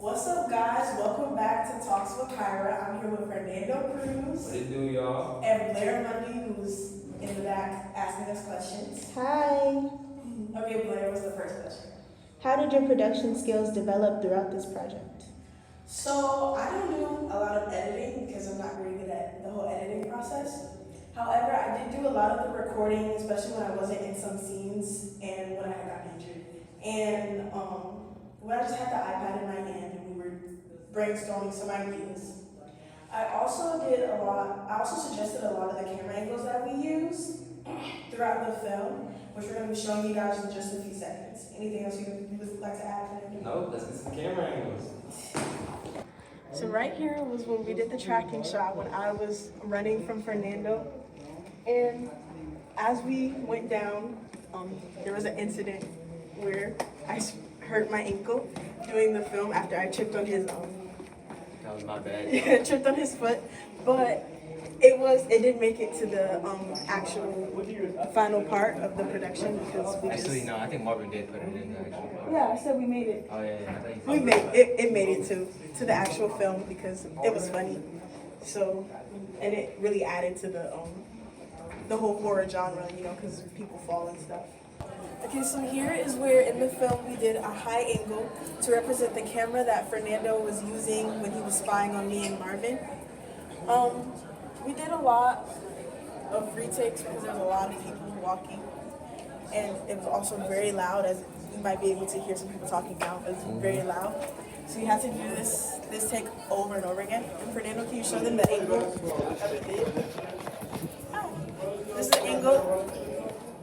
What's up, guys? Welcome back to Talks with Kyra. I'm here with Fernando Cruz. What it do, y'all? And Blair Mundy, who's in the back asking us questions. Hi. Okay, Blair, what's the first question? How did your production skills develop throughout this project? So, I don't do a lot of editing because I'm not very good at the whole editing process. However, I did do a lot of the recording, especially when I wasn't in some scenes and when I had gotten injured. And when I just had the iPad in my hand and we were brainstorming some ideas. I also suggested a lot of the camera angles that we use throughout the film, which we're going to be showing you guys in just a few seconds. Anything else you would like to add? No, let's get some camera angles. So right here was when we did the tracking shot when I was running from Fernando. And as we went down, there was an incident where I hurt my ankle doing the film after I tripped on his That was my bad. tripped on his foot, but it didn't make it to the actual final part of the production because we Actually, no, I think Marvin did put it in the actual part. Yeah, I said we made it. Oh, yeah. I thought you We made it made it to the actual film because it was funny. So, and it really added to the whole horror genre, because people fall and stuff. Okay, so here is where in the film we did a high angle to represent the camera that Fernando was using when he was spying on me and Marvin. We did a lot of retakes because there's a lot of people walking, and it was also very loud, as you might be able to hear some people talking now, but it's very loud. So you had to do this take over and over again. And Fernando, can you show them the angle that we did? Oh, this is the angle.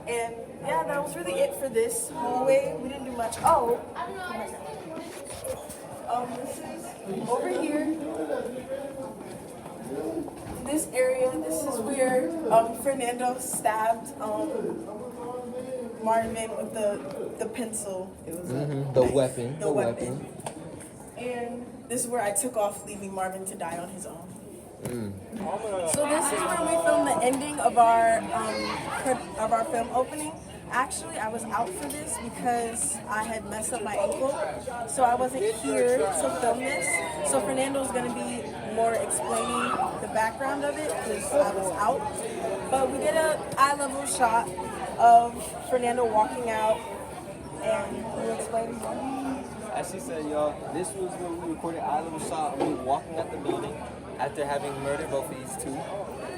And yeah, that was really it for this hallway. We didn't do much. Oh my God. This is over here. This area, this is where Fernando stabbed Marvin with the pencil. It was The weapon. The weapon. And this is where I took off, leaving Marvin to die on his own. So this is where we filmed the ending of our film opening. Actually, I was out for this because I had messed up my ankle, so I wasn't here to film this. So Fernando's going to be more explaining the background of it because I was out. But we did an eye-level shot of Fernando walking out, and we'll explain more. As she said, y'all, this was where we recorded our little shot of me walking at the building after having murdered both of these two.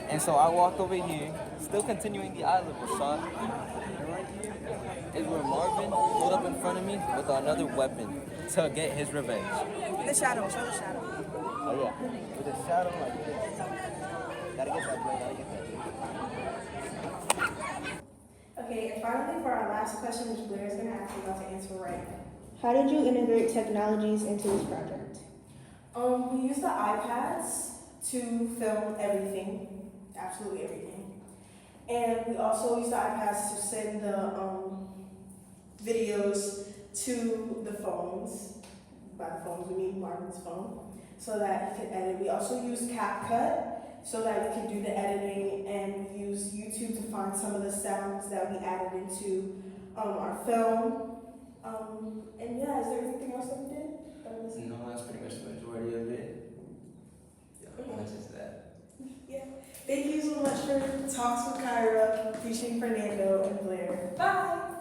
And so I walked over here, still continuing the eye level shot. And right here is where Marvin pulled up in front of me with another weapon to get his revenge. The shadow, show the shadow. Oh yeah, with a shadow like this. Gotta get that blade, gotta get that. Okay, and finally for our last question, which Blair is going to ask you about to answer right now. How did you integrate technologies into this project? We used the iPads to film everything, absolutely everything. And we also used the iPads to send the videos to the phones. By the phones, we mean Marvin's phone, so that he could edit. We also used CapCut so that we could do the editing, and we used YouTube to find some of the sounds that we added into our film. And yeah, is there anything else that we did? No, that's pretty much the majority of it. Yeah, that's just that. Yeah. Thank you so much for Talks with Kyra, featuring Fernando and Blair. Bye!